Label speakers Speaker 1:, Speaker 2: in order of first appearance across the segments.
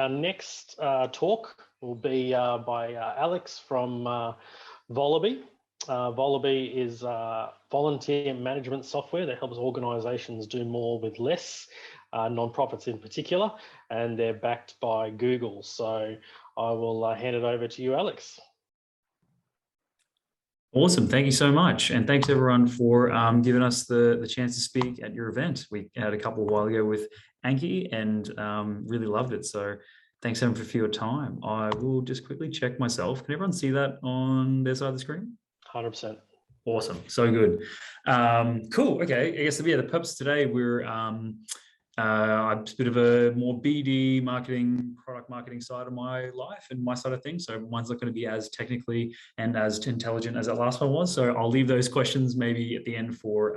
Speaker 1: our next talk will be by Alex from Volaby. Volaby is volunteer management software that helps organisations do more with less, non-profits in particular, and they're backed by Google. So I will hand it over to you, Alex.
Speaker 2: Awesome. Thank you so much. And thanks everyone for giving us the chance to speak at your event. We had a couple a while ago with Anki and really loved it. So thanks everyone for your time. I will just quickly check myself. Can everyone see that on their side of the screen?
Speaker 1: 100%.
Speaker 2: Awesome. So good. Cool. Okay. I guess the purpose today, we're I'm a bit of a more BD marketing, product marketing side of my life and my side of things. So mine's not going to be as technically and as intelligent as that last one was. So I'll leave those questions maybe at the end for,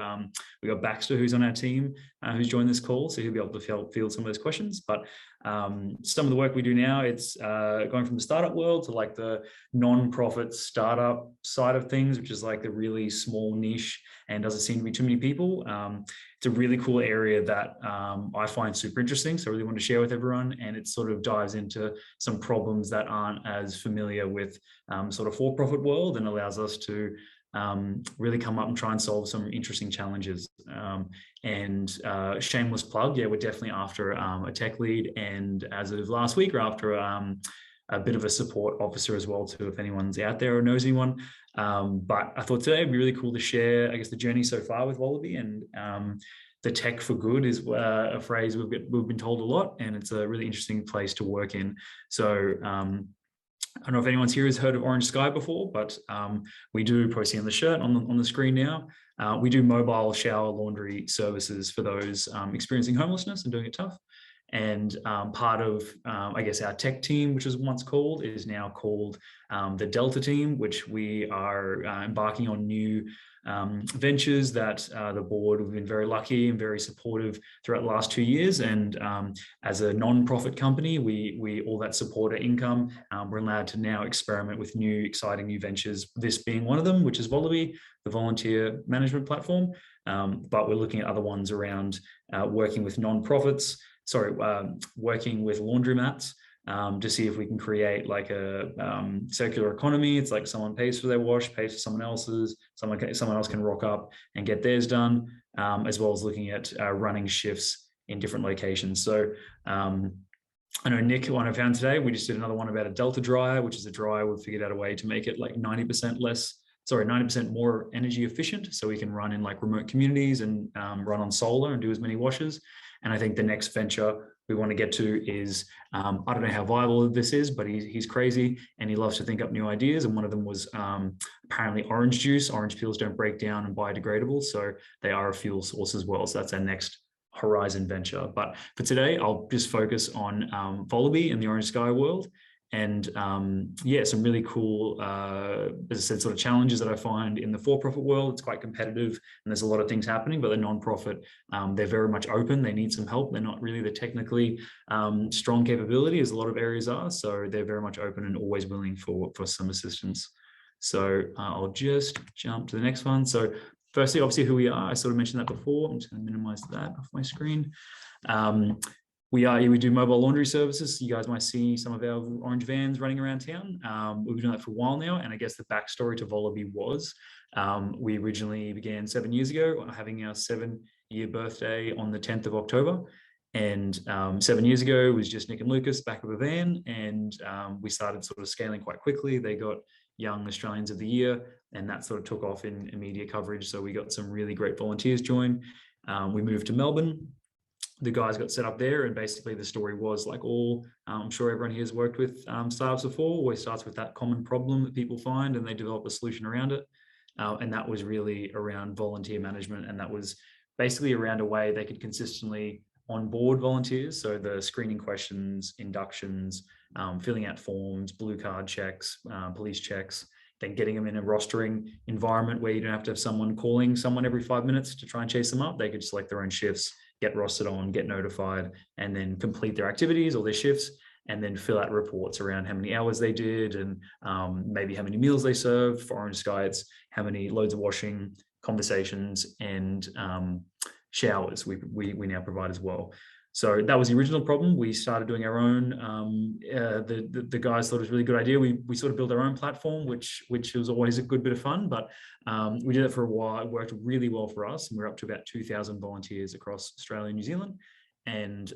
Speaker 2: we got Baxter, who's on our team, who's joined this call. So he'll be able to field some of those questions. But some of the work we do now, it's going from the startup world to like the non-profit startup side of things, which is like the really small niche and doesn't seem to be too many people. It's a really cool area that I find super interesting. So I really want to share with everyone, and it sort of dives into some problems that aren't as familiar with sort of for-profit world, and allows us to really come up and try and solve some interesting challenges. Shameless plug, yeah, we're definitely after a tech lead, and as of last week, we're after a bit of a support officer as well too, if anyone's out there or knows anyone. But I thought today it'd be really cool to share, I guess, the journey so far with Volaby. And the tech for good is a phrase we've been told a lot, and it's a really interesting place to work in. So I don't know if anyone's here has heard of Orange Sky before, but we do, probably see on the shirt on the screen now, we do mobile shower laundry services for those experiencing homelessness and doing it tough. And part of, I guess, our tech team, which was once called, is now called the Delta team, which we are embarking on new ventures that the board have been very lucky and very supportive throughout the last 2 years. And as a non-profit company, we all that supporter income, we're allowed to now experiment with new, exciting new ventures, this being one of them, which is Volaby, the volunteer management platform. But we're looking at other ones around working with non-profits, working with laundromats to see if we can create like a circular economy. It's like someone pays for their wash, pays for someone else's, someone else can rock up and get theirs done, as well as looking at running shifts in different locations. So I know Nick, one I found today, we just did another one about a Delta dryer, which is a dryer we've figured out a way to make it like 90% more energy efficient, so we can run in like remote communities and run on solar and do as many washes. And I think the next venture we want to get to is, I don't know how viable this is, but he's crazy and he loves to think up new ideas. And one of them was apparently orange juice. Orange peels don't break down and biodegradable, so they are a fuel source as well. So that's our next horizon venture. But for today, I'll just focus on Volaby and the Orange Sky world. And yeah, some really cool, as I said, sort of challenges that I find in the for-profit world. It's quite competitive and there's a lot of things happening, but the non-profit, they're very much open. They need some help. They're not really the technically strong capability as a lot of areas are. So they're very much open and always willing for some assistance. So I'll just jump to the next one. So firstly, obviously who we are. I sort of mentioned that before. I'm just going to minimize that off my screen. We do mobile laundry services. You guys might see some of our orange vans running around town. We've been doing that for a while now. And I guess the backstory to Volaby was we originally began 7 years ago, having our 7-year birthday on the 10th of October. And 7 years ago, it was just Nick and Lucas back of a van. And we started sort of scaling quite quickly. They got Young Australians of the Year, and that sort of took off in media coverage. So we got some really great volunteers join. We moved to Melbourne. The guys got set up there, and basically the story was like all, I'm sure everyone here has worked with startups before, always starts with that common problem that people find and they develop a solution around it. And that was really around volunteer management. And that was basically around a way they could consistently onboard volunteers. So the screening questions, inductions, filling out forms, blue card checks, police checks, then getting them in a rostering environment where you don't have to have someone calling someone every 5 minutes to try and chase them up. They could select their own shifts, get rostered on, get notified, and then complete their activities or their shifts, and then fill out reports around how many hours they did and maybe how many meals they served. For Orange Sky, it's how many loads of washing, conversations, and showers we now provide as well. So that was the original problem. We started doing our own. The guys thought it was a really good idea. We sort of built our own platform, which was always a good bit of fun. But we did it for a while. It worked really well for us, and we're up to about 2,000 volunteers across Australia and New Zealand. And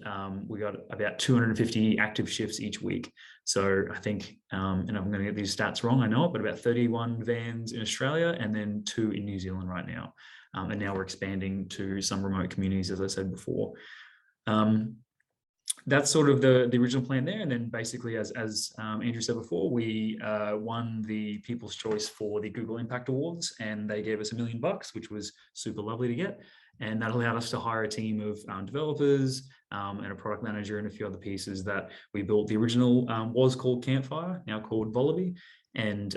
Speaker 2: we got about 250 active shifts each week. So I think, and I'm going to get these stats wrong, I know it, but about 31 vans in Australia and then 2 in New Zealand right now. And now we're expanding to some remote communities, as I said before. That's sort of the original plan there. And then basically, as Andrew said before, we won the People's Choice for the Google Impact Awards, and they gave us $1 million, which was super lovely to get. And that allowed us to hire a team of developers and a product manager and a few other pieces that we built. The original was called Campfire, now called Volaby. And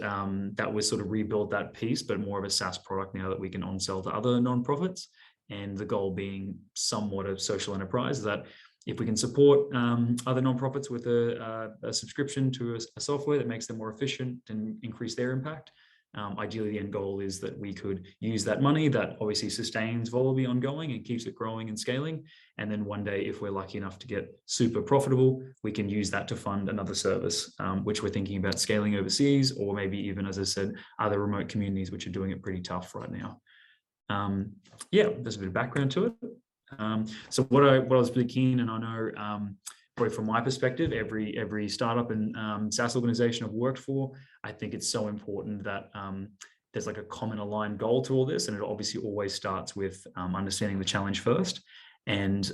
Speaker 2: that was sort of rebuild that piece, but more of a SaaS product now that we can on-sell to other nonprofits. And the goal being somewhat of social enterprise, that if we can support other nonprofits with a subscription to a software that makes them more efficient and increase their impact, ideally the end goal is that we could use that money that obviously sustains Volaby ongoing and keeps it growing and scaling. And then one day, if we're lucky enough to get super profitable, we can use that to fund another service, which we're thinking about scaling overseas, or maybe even, as I said, other remote communities which are doing it pretty tough right now. Yeah, there's a bit of background to it. So what I was really keen, and I know probably from my perspective, every startup and SaaS organization I've worked for, I think it's so important that there's like a common aligned goal to all this, and it obviously always starts with understanding the challenge first. And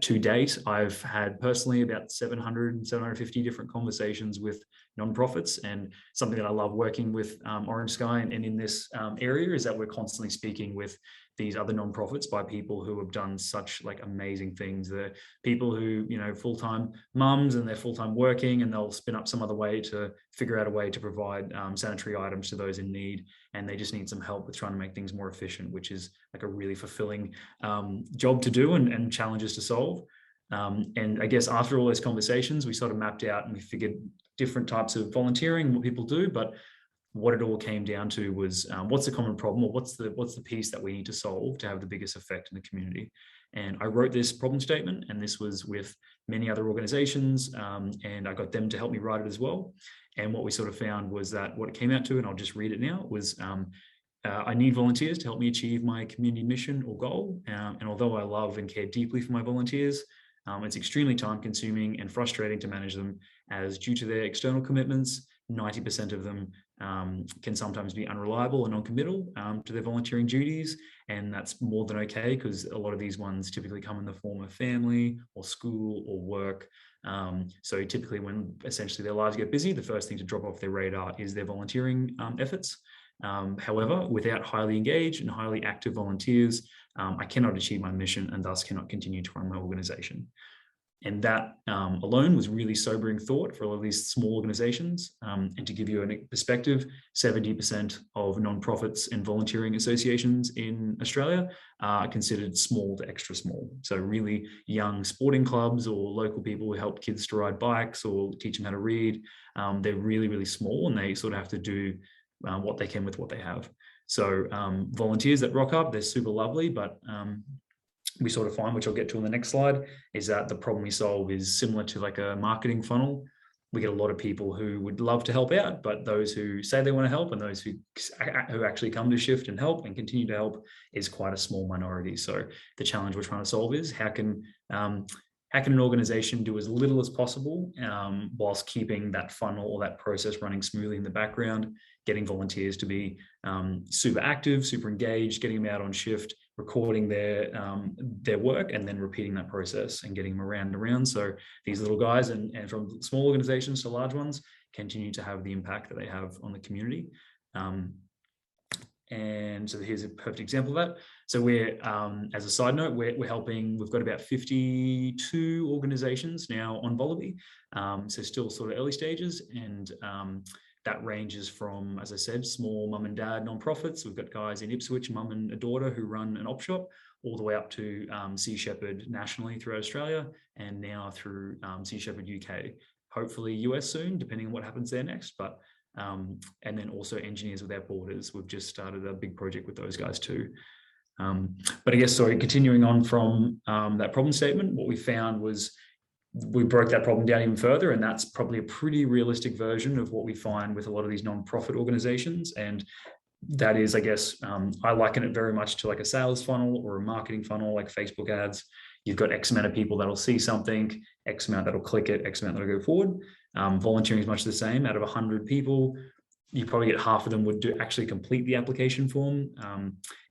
Speaker 2: to date, I've had personally about 750 different conversations with nonprofits, and something that I love working with Orange Sky and in this area is that we're constantly speaking with these other nonprofits by people who have done such like amazing things. They're people who, you know, full-time mums and they're full-time working, and they'll spin up some other way to figure out a way to provide sanitary items to those in need. And they just need some help with trying to make things more efficient, which is like a really fulfilling job to do and challenges to solve. And I guess after all those conversations, we sort of mapped out and we figured different types of volunteering, what people do, but what it all came down to was what's the common problem, or what's the piece that we need to solve to have the biggest effect in the community. And I wrote this problem statement, and this was with many other organizations, and I got them to help me write it as well. And what we sort of found was that what it came out to, and I'll just read it now, was I need volunteers to help me achieve my community mission or goal. And although I love and care deeply for my volunteers, it's extremely time consuming and frustrating to manage them, as due to their external commitments, 90% of them can sometimes be unreliable and non-committal to their volunteering duties. And that's more than okay, because a lot of these ones typically come in the form of family or school or work. So typically when essentially their lives get busy, the first thing to drop off their radar is their volunteering efforts. However, without highly engaged and highly active volunteers, I cannot achieve my mission and thus cannot continue to run my organization. And that alone was really sobering thought for all of these small organizations. And to give you a perspective, 70% of nonprofits and volunteering associations in Australia are considered small to extra small. So really young sporting clubs or local people who help kids to ride bikes or teach them how to read, they're really, really small, and they sort of have to do what they can with what they have. So volunteers that rock up, they're super lovely, but we sort of find, which I'll get to on the next slide, is that the problem we solve is similar to like a marketing funnel. We get a lot of people who would love to help out, but those who say they want to help and those who actually come to shift and help and continue to help is quite a small minority. So the challenge we're trying to solve is how can an organization do as little as possible whilst keeping that funnel or that process running smoothly in the background, getting volunteers to be super active, super engaged, getting them out on shift, recording their work, and then repeating that process and getting them around and around. So these little guys, and from small organizations to large ones, continue to have the impact that they have on the community. And so here's a perfect example of that. So we're, as a side note, we're helping, we've got about 52 organizations now on Volaby. So still sort of early stages, and that ranges from, as I said, small mum and dad nonprofits. We've got guys in Ipswich, mum and a daughter, who run an op shop, all the way up to Sea Shepherd nationally throughout Australia, and now through Sea Shepherd UK, hopefully US soon, depending on what happens there next. But and then also Engineers Without Borders. We've just started a big project with those guys too. But I guess, sorry, continuing on from that problem statement, what we found was we broke that problem down even further, and that's probably a pretty realistic version of what we find with a lot of these non-profit organizations. And that is, I guess, I liken it very much to like a sales funnel or a marketing funnel, like Facebook ads. You've got X amount of people that'll see something, X amount that'll click it, X amount that'll go forward. Volunteering is much the same. Out of 100 people, you probably get half of them would actually complete the application form.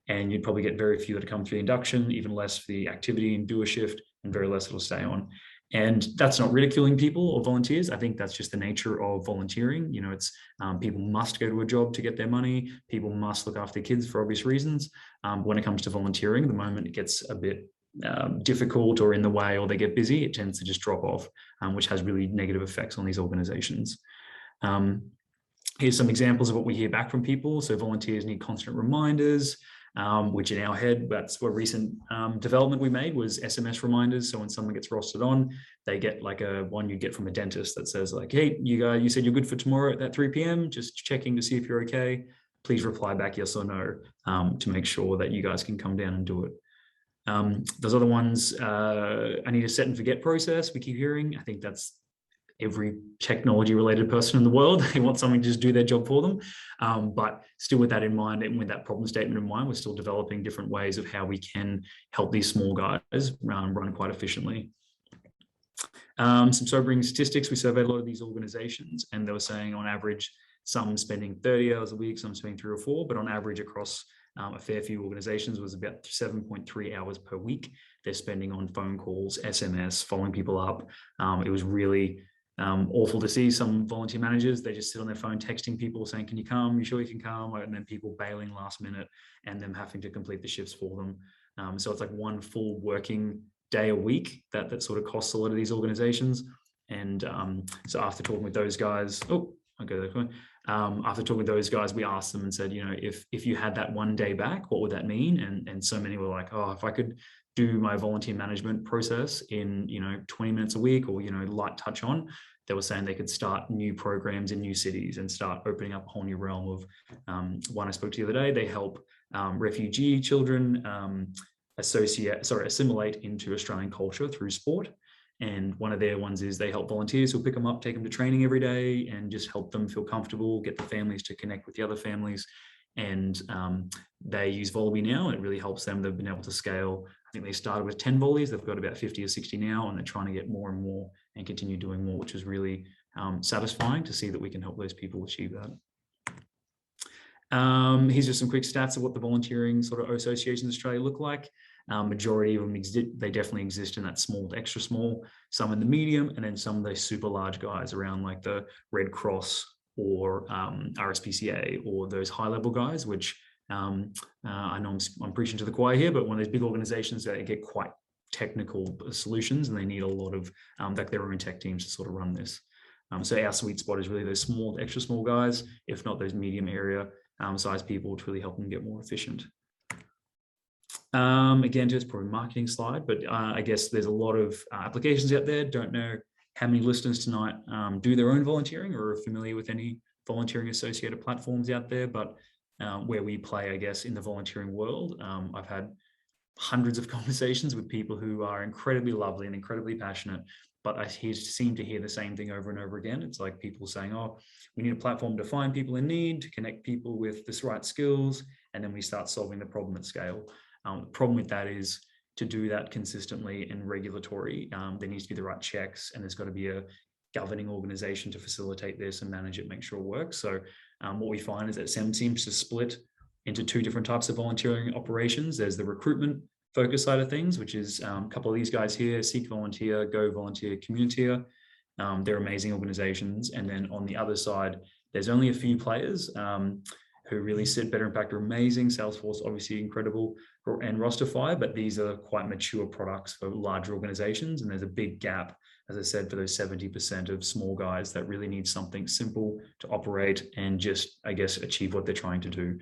Speaker 2: And you'd probably get very few that come through the induction, even less for the activity and do a shift, and very less that'll stay on. And that's not ridiculing people or volunteers. I think that's just the nature of volunteering. You know, it's people must go to a job to get their money. People must look after their kids for obvious reasons. But when it comes to volunteering, the moment it gets a bit difficult or in the way, or they get busy, it tends to just drop off, which has really negative effects on these organizations. Here's some examples of what we hear back from people. So volunteers need constant reminders, which in our head, that's what recent development we made was SMS reminders. So when someone gets rostered on, they get like a one you get from a dentist that says like, hey, you said you're good for tomorrow at 3 p.m. Just checking to see if you're okay. Please reply back yes or no to make sure that you guys can come down and do it. Those other ones, I need a set and forget process. We keep hearing. I think that's every technology related person in the world. They want someone to just do their job for them. But still with that in mind and with that problem statement in mind, we're still developing different ways of how we can help these small guys run quite efficiently. Some sobering statistics. We surveyed a lot of these organizations and they were saying on average, some spending 30 hours a week, some spending 3 or 4, but on average across a fair few organizations was about 7.3 hours per week they're spending on phone calls, SMS, following people up. It was really awful to see some volunteer managers. They just sit on their phone texting people saying, can you come? You sure you can come? And then people bailing last minute and them having to complete the shifts for them. So it's like one full working day a week that sort of costs a lot of these organizations. And so after talking with those guys, after talking with those guys, we asked them and said, you know, if you had that one day back, what would that mean? And so many were like, oh, if I could do my volunteer management process in, 20 minutes a week or, light touch on, they were saying they could start new programs in new cities and start opening up a whole new realm of one I spoke to the other day. They help refugee children assimilate into Australian culture through sport. And one of their ones is they help volunteers who'll pick them up, take them to training every day and just help them feel comfortable, get the families to connect with the other families. And they use Volaby now and it really helps them. They've been able to scale. I think they started with 10 volleys. They've got about 50 or 60 now and they're trying to get more and more and continue doing more, which is really satisfying to see that we can help those people achieve that. Here's just some quick stats of what the volunteering sort of associations in Australia look like. Majority of them they definitely exist in that small to extra small, some in the medium, and then some of those super large guys around like the Red Cross or RSPCA or those high level guys, which I know I'm preaching to the choir here, but one of those big organizations that get quite technical solutions and they need a lot of like their own tech teams to sort of run this. So our sweet spot is really those small, extra small guys, if not those medium area size people to really help them get more efficient. Again, just probably a marketing slide, but I guess there's a lot of applications out there. Don't know how many listeners tonight do their own volunteering or are familiar with any volunteering associated platforms out there, but where we play, I guess, in the volunteering world, I've had hundreds of conversations with people who are incredibly lovely and incredibly passionate, but I seem to hear the same thing over and over again. It's like people saying, oh, we need a platform to find people in need, to connect people with the right skills, and then we start solving the problem at scale. The problem with that is to do that consistently and regulatory, there needs to be the right checks and there's got to be a governing organization to facilitate this and manage it, make sure it works. So what we find is that SEM seems to split into 2 different types of volunteering operations. There's the recruitment focus side of things, which is a couple of these guys here, Seek Volunteer, Go Volunteer, Communiteer. They're amazing organizations. And then on the other side, there's only a few players who really sit. Better Impact are amazing. Salesforce, obviously incredible, and Rosterfy, but these are quite mature products for larger organizations. And there's a big gap, as I said, for those 70% of small guys that really need something simple to operate and just, I guess, achieve what they're trying to do.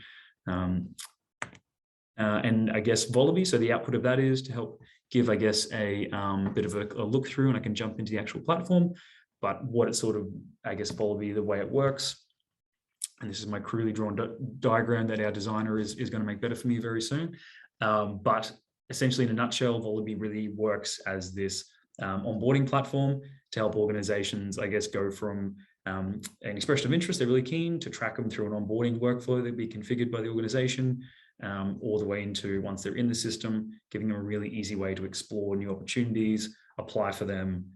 Speaker 2: And I guess Volaby, so the output of that is to help give, I guess, a bit of a look through, and I can jump into the actual platform, but what it's sort of, I guess, Volaby, the way it works. And this is my crudely drawn diagram that our designer is going to make better for me very soon. But essentially, in a nutshell, Volaby really works as this onboarding platform to help organizations, I guess, go from an expression of interest, they're really keen, to track them through an onboarding workflow that be configured by the organization, all the way into, once they're in the system, giving them a really easy way to explore new opportunities, apply for them,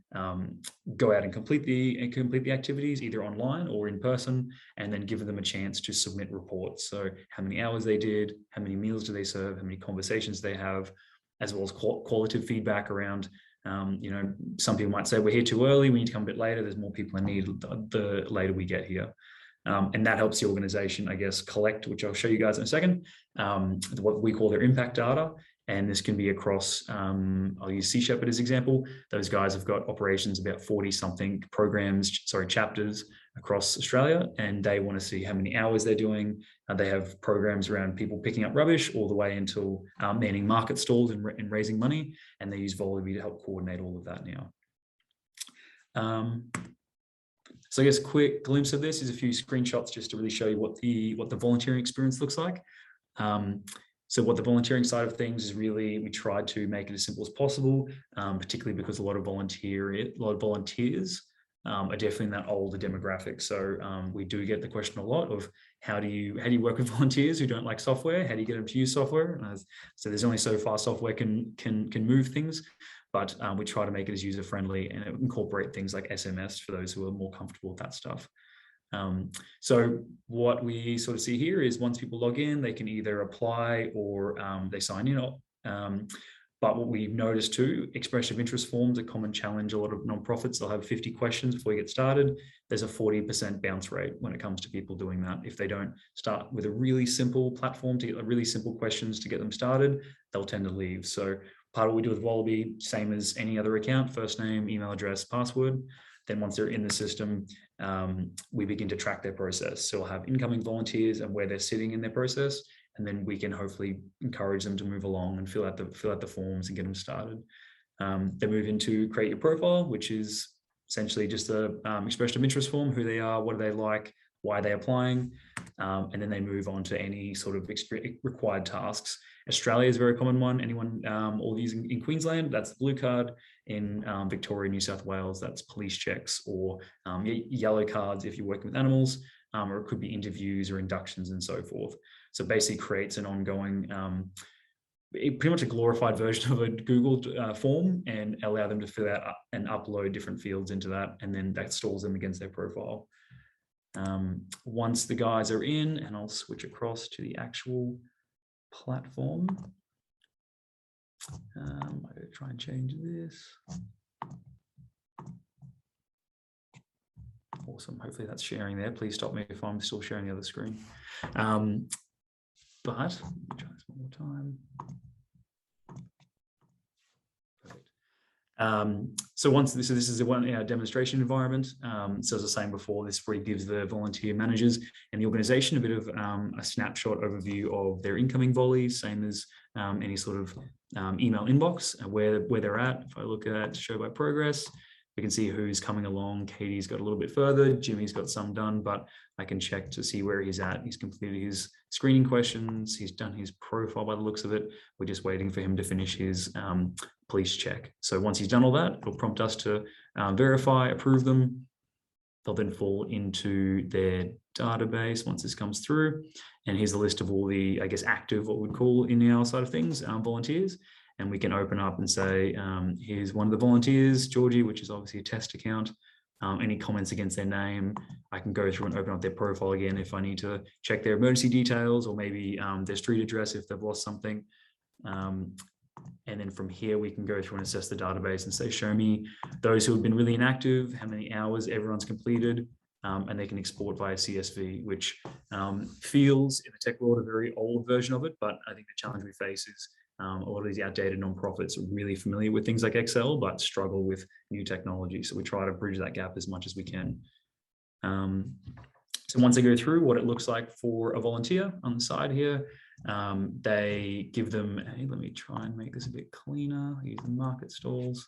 Speaker 2: go out and complete the activities either online or in person, and then give them a chance to submit reports. So how many hours they did, how many meals do they serve, how many conversations they have, as well as qualitative feedback around, some people might say we're here too early, we need to come a bit later, there's more people in need the later we get here. And that helps the organization, I guess, collect, which I'll show you guys in a second, what we call their impact data. And this can be across, I'll use Sea Shepherd as an example. Those guys have got operations, about 40 something chapters across Australia, and they want to see how many hours they're doing. They have programs around people picking up rubbish all the way until manning market stalls and raising money. And they use Volaby to help coordinate all of that now. So I guess quick glimpse of this is a few screenshots just to really show you what the volunteering experience looks like. So what the volunteering side of things is, really, we tried to make it as simple as possible, particularly because a lot of volunteers are definitely in that older demographic. So we do get the question a lot of how do you work with volunteers who don't like software? How do you get them to use software? So there's only so far software can move things, but we try to make it as user friendly and incorporate things like SMS for those who are more comfortable with that stuff. So what we sort of see here is, once people log in, they can either apply or they sign in. But what we've noticed too, expression of interest forms, a common challenge. A lot of nonprofits, they'll have 50 questions before you get started. There's a 40% bounce rate when it comes to people doing that. If they don't start with a really simple platform to get really simple questions to get them started, they'll tend to leave. So part of what we do with Volaby, same as any other account: first name, email address, password. Then once they're in the system, we begin to track their process. So we'll have incoming volunteers and where they're sitting in their process, and then we can hopefully encourage them to move along and fill out the forms and get them started. They move into create your profile, which is essentially just a expression of interest form: who they are, what do they like, why are they applying, and then they move on to any sort of required tasks. Australia is a very common one. Anyone, all these in Queensland, that's the blue card. In Victoria, New South Wales, that's police checks, or yellow cards if you're working with animals, or it could be interviews or inductions and so forth. So basically creates an ongoing, pretty much a glorified version of a Google form, and allow them to fill out and upload different fields into that, and then that stores them against their profile. Once the guys are in, and I'll switch across to the actual platform. I'm going to try and change this. Awesome. Hopefully that's sharing there. Please stop me if I'm still sharing the other screen. But let me try this one more time. Perfect. So once this is a demonstration environment. So as I was saying before, this really gives the volunteer managers and the organization a bit of a snapshot overview of their incoming volleys, same as any sort of email inbox, where they're at. If I look at show by progress, we can see who's coming along. Katie's got a little bit further. Jimmy's got some done, but I can check to see where he's at. He's completed his screening questions. He's done his profile by the looks of it. We're just waiting for him to finish his police check. So once he's done all that, it'll prompt us to verify, approve them. They'll then fall into their database once this comes through. And here's a list of all the, I guess, active, what we'd call in our side of things, volunteers. And we can open up and say, here's one of the volunteers, Georgie, which is obviously a test account. Any comments against their name, I can go through and open up their profile again if I need to check their emergency details, or maybe their street address if they've lost something. And then from here, we can go through and assess the database and say, show me those who have been really inactive, how many hours everyone's completed, and they can export via CSV, which feels in the tech world a very old version of it. But I think the challenge we face is a lot of these outdated nonprofits are really familiar with things like Excel, but struggle with new technology. So we try to bridge that gap as much as we can. So once they go through what it looks like for a volunteer on the side here, they give them, hey, let me try and make this a bit cleaner, use the market stalls.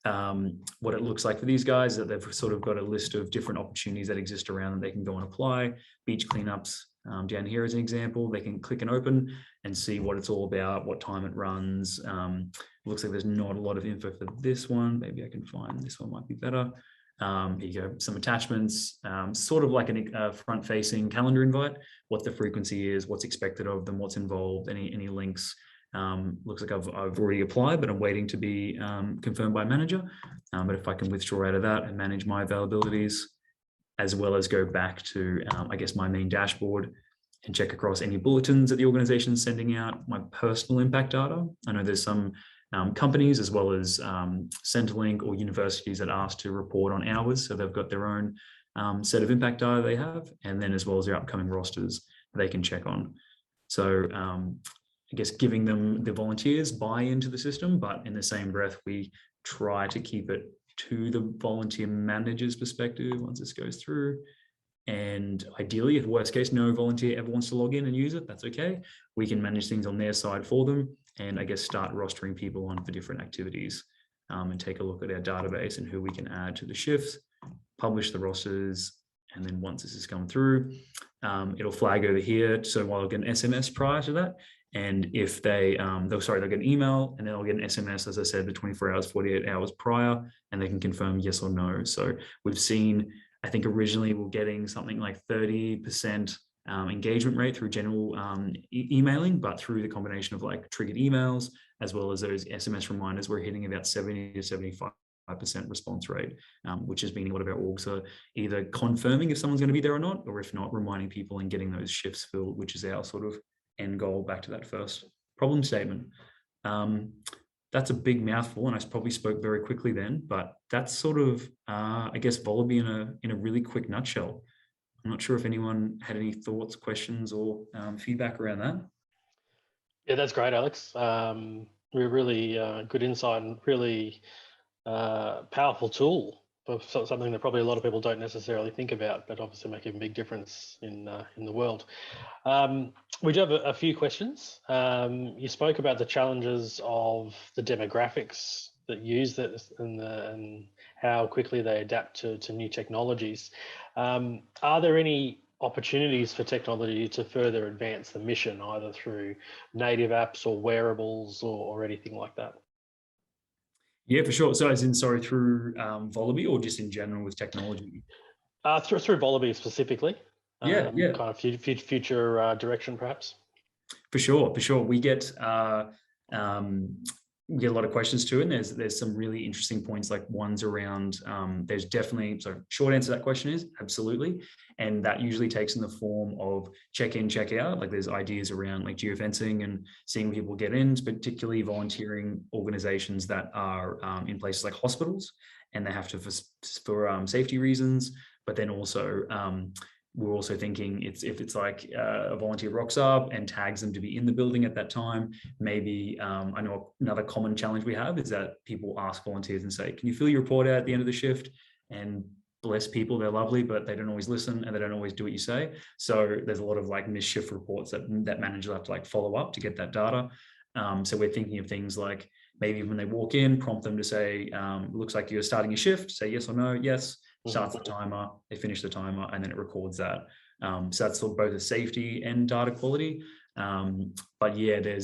Speaker 2: What it looks like for these guys is that they've sort of got a list of different opportunities that exist around that they can go and apply: beach cleanups, down here as an example. They can click and open and see what it's all about, what time it runs. Looks like there's not a lot of info for this one. Maybe I can find this one might be better. Here you go, some attachments, sort of like a front-facing calendar invite, what the frequency is, what's expected of them, what's involved, any links. Looks like I've already applied, but I'm waiting to be confirmed by manager. But if I can withdraw out of that and manage my availabilities, as well as go back to, I guess, my main dashboard and check across any bulletins that the organization is sending out, my personal impact data. I know there's some companies as well as Centrelink or universities that ask to report on hours. So they've got their own set of impact data they have, and then as well as their upcoming rosters they can check on. So I guess giving them the volunteers buy into the system, but in the same breath, we try to keep it to the volunteer manager's perspective once this goes through. And ideally, if worst case, no volunteer ever wants to log in and use it, that's okay. We can manage things on their side for them and I guess start rostering people on for different activities and take a look at our database and who we can add to the shifts, publish the rosters. And then once this has come through, it'll flag over here. So I'll get an SMS prior to that. And if they'll get an email and then they'll get an SMS, as I said, the 24 hours, 48 hours prior, and they can confirm yes or no. So we've seen, I think originally we're getting something like 30% engagement rate through general emailing, but through the combination of like triggered emails, as well as those SMS reminders, we're hitting about 70 to 75% response rate, which is meaning a lot of our orgs are either confirming if someone's going to be there or not, or if not, reminding people and getting those shifts filled, which is our sort of end goal. Back to that first problem statement. That's a big mouthful, and I probably spoke very quickly then, but that's sort of, I guess, Volaby in a really quick nutshell. I'm not sure if anyone had any thoughts, questions, or feedback around that.
Speaker 1: Yeah, that's great, Alex. We're really good insight and really powerful tool for something that probably a lot of people don't necessarily think about, but obviously make a big difference in the world. We do have a few questions. You spoke about the challenges of the demographics that use this and how quickly they adapt to new technologies. Are there any opportunities for technology to further advance the mission, either through native apps or wearables or anything like that?
Speaker 2: Yeah, for sure. So as in, sorry, through Volaby or just in general with technology?
Speaker 1: Through Volaby specifically.
Speaker 2: Yeah.
Speaker 1: Kind of future direction, perhaps.
Speaker 2: For sure. We get a lot of questions too, and there's some really interesting points, like ones around. There's definitely, so short answer to that question is absolutely, and that usually takes in the form of check in, check out. Like there's ideas around like geofencing and seeing people get in, particularly volunteering organizations that are in places like hospitals, and they have to for safety reasons, but then also. We're also thinking if it's like a volunteer rocks up and tags them to be in the building at that time, maybe I know another common challenge we have is that people ask volunteers and say, can you fill your report out at the end of the shift? And bless people, they're lovely, but they don't always listen and they don't always do what you say. So there's a lot of like missed shift reports that managers have to like follow up to get that data. So we're thinking of things like maybe when they walk in, prompt them to say, looks like you're starting a shift, say yes or no, yes. Starts the timer, they finish the timer, and then it records that. So that's both a safety and data quality. But yeah, the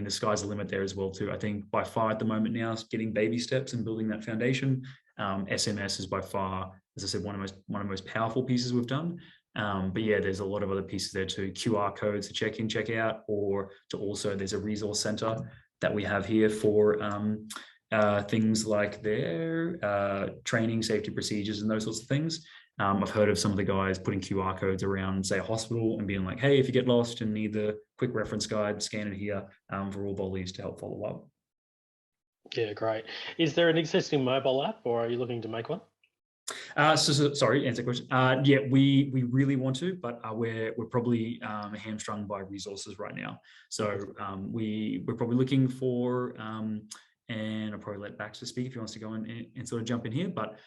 Speaker 2: sky's the limit there as well too. I think by far at the moment now, getting baby steps and building that foundation. SMS is by far, as I said, one of the most powerful pieces we've done. But yeah, there's a lot of other pieces there too. QR codes to check in, check out, or to also there's a resource center that we have here for things like their training, safety procedures, and those sorts of things. I've heard of some of the guys putting QR codes around, say, a hospital and being like, hey, if you get lost and need the quick reference guide, scan it here for all volleys to help follow up. Yeah,
Speaker 1: great. Is there an existing mobile app, or are you looking to make one?
Speaker 2: Sorry, answer the question. Yeah, we really want to, but we're probably hamstrung by resources right now. So we're probably looking for, and I'll probably let Baxter speak if he wants to go and sort of jump in here. But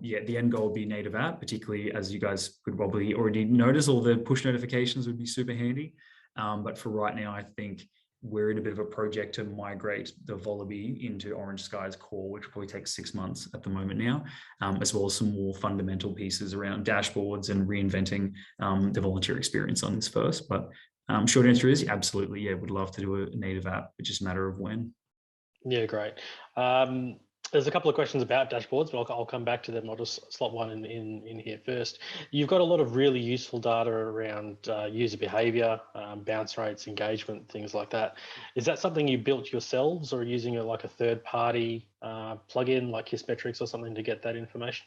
Speaker 2: yeah, the end goal would be native app, particularly as you guys could probably already notice, all the push notifications would be super handy. But for right now, I think we're in a bit of a project to migrate the Volaby into Orange Sky's core, which will probably take 6 months at the moment now, as well as some more fundamental pieces around dashboards and reinventing the volunteer experience on this first. But short answer is absolutely, yeah, would love to do a native app. It's just a matter of when.
Speaker 1: Yeah, great. There's a couple of questions about dashboards, but I'll come back to them. I'll just slot one in here first. You've got a lot of really useful data around user behavior, bounce rates, engagement, things like that. Is that something you built yourselves, or using like a third-party plugin like Hissmetrics or something to get that information?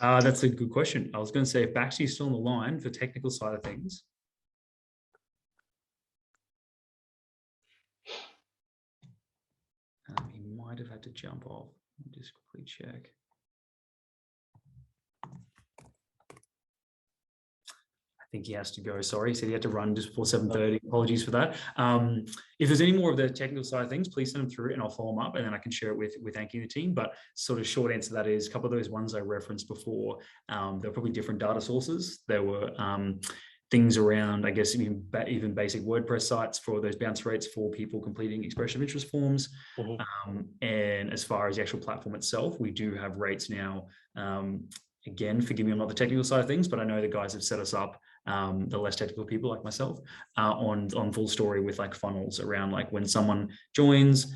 Speaker 2: That's a good question. I was going to say, if Baxi's still on the line for technical side of things. He might have had to jump off. Let me just quickly check. I think he has to go. Sorry, he said he had to run just before 7:30. Apologies for that. If there's any more of the technical side of things, please send them through and I'll follow them up, and then I can share it with Anki and the team. But sort of short answer to that is, a couple of those ones I referenced before, they're probably different data sources. There were things around, I guess, even basic WordPress sites for those bounce rates for people completing expression of interest forms. And as far as the actual platform itself, we do have rates now. Again, forgive me, I'm not the technical side of things, but I know the guys have set us up, the less technical people like myself, on full story with like funnels around like when someone joins,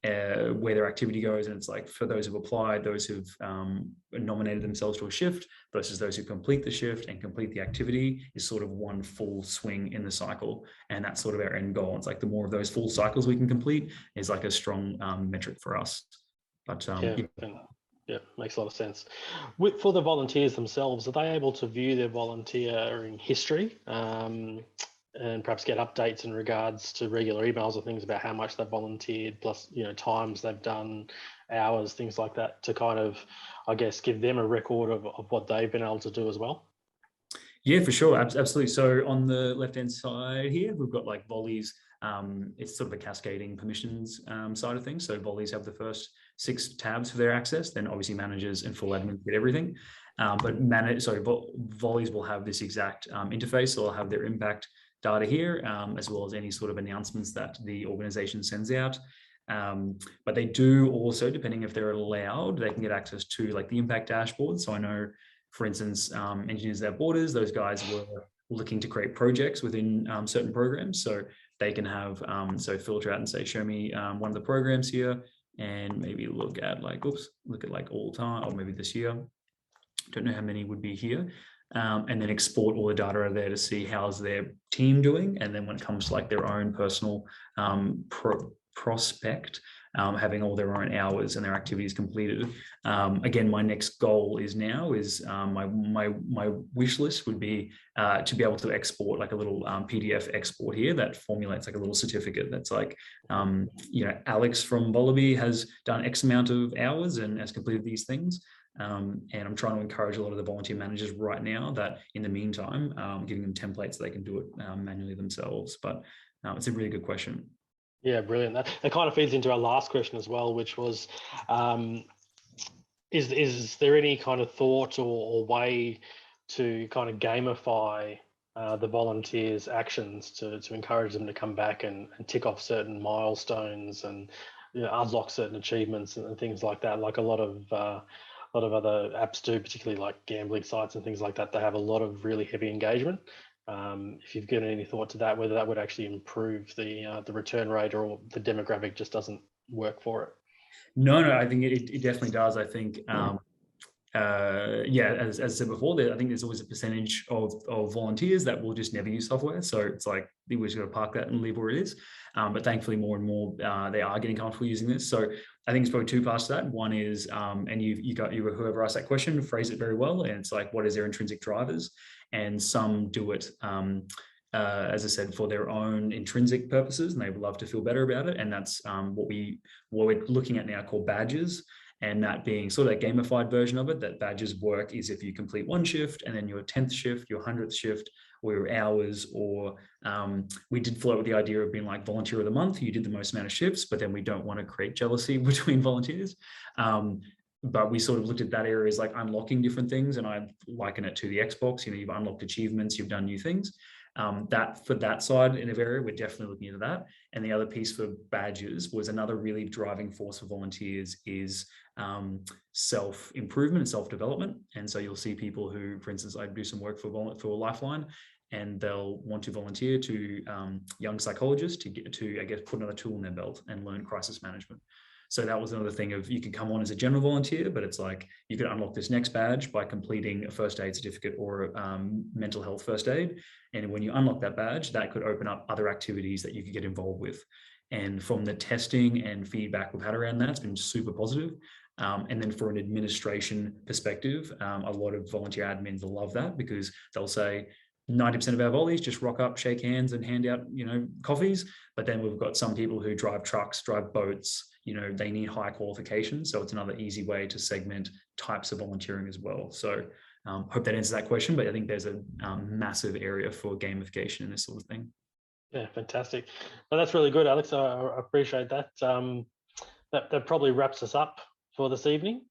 Speaker 2: where their activity goes, and it's like for those who've applied, those who've nominated themselves to a shift versus those who complete the shift and complete the activity is sort of one full swing in the cycle, and that's sort of our end goal. It's like the more of those full cycles we can complete is like a strong metric for us. But
Speaker 1: yeah, makes a lot of sense. For the volunteers themselves, are they able to view their volunteering history and perhaps get updates in regards to regular emails or things about how much they've volunteered, plus times they've done, hours, things like that, to kind of, I guess, give them a record of what they've been able to do as well?
Speaker 2: Yeah, for sure. Absolutely. So on the left-hand side here, we've got like Volley's. It's sort of a cascading permissions side of things. So Volleys have the first 6 tabs for their access, then obviously managers and full admins get everything. Volleys will have this exact interface. So they'll have their impact data here, as well as any sort of announcements that the organization sends out. But they do also, depending if they're allowed, they can get access to like the impact dashboard. So I know, for instance, Engineers Without Borders, those guys were looking to create projects within certain programs. So they can have, filter out and say, show me one of the programs here, and maybe look at like all time, or maybe this year. Don't know how many would be here. And then export all the data out of there to see how's their team doing. And then when it comes to like their own personal prospect, having all their own hours and their activities completed. Again, my next goal is my wish list would be to be able to export like a little PDF export here that formulates like a little certificate that's like, Alex from Volaby has done X amount of hours and has completed these things. And I'm trying to encourage a lot of the volunteer managers right now that in the meantime, giving them templates so they can do it manually themselves. But it's a really good question.
Speaker 1: Yeah, brilliant. That kind of feeds into our last question as well, which was, is there any kind of thought or way to kind of gamify the volunteers' actions to encourage them to come back and tick off certain milestones and unlock certain achievements and things like that? Like a lot of other apps do, particularly like gambling sites and things like that. They have a lot of really heavy engagement. If you've given any thought to that, whether that would actually improve the return rate, or the demographic just doesn't work for it.
Speaker 2: No, I think it definitely does. I think, as I said before, I think there's always a percentage of volunteers that will just never use software. So it's like, we just got to park that and leave where it is. But thankfully, more and more, they are getting comfortable using this. So I think it's probably 2 parts to that. One is, and whoever asked that question phrased it very well. And it's like, what is their intrinsic drivers? And some do it, as I said, for their own intrinsic purposes, and they would love to feel better about it. And that's what we're looking at now called badges. And that being sort of a gamified version of it, that badges work is if you complete 1 shift and then your 10th shift, your 100th shift, or your hours, or we did float with the idea of being like volunteer of the month. You did the most amount of shifts, but then we don't want to create jealousy between volunteers. But we sort of looked at that area as like unlocking different things, and I liken it to the Xbox. You've unlocked achievements, you've done new things. That for that side in a area, we're definitely looking into that. And the other piece for badges was another really driving force for volunteers is self-improvement and self-development. And so you'll see people who, for instance, I do some work for Lifeline, and they'll want to volunteer to young psychologists to I guess put another tool in their belt and learn crisis management. So that was another thing of, you can come on as a general volunteer, but it's like you could unlock this next badge by completing a first aid certificate or mental health first aid. And when you unlock that badge, that could open up other activities that you could get involved with. And from the testing and feedback we've had around that, it's been super positive. And then for an administration perspective, a lot of volunteer admins love that, because they'll say 90% of our volleys just rock up, shake hands and hand out, coffees. But then we've got some people who drive trucks, drive boats, they need high qualifications. So it's another easy way to segment types of volunteering as well. So hope that answers that question, but I think there's a massive area for gamification in this sort of thing.
Speaker 1: Yeah, fantastic. Well, that's really good, Alex. I appreciate that. That probably wraps us up for this evening.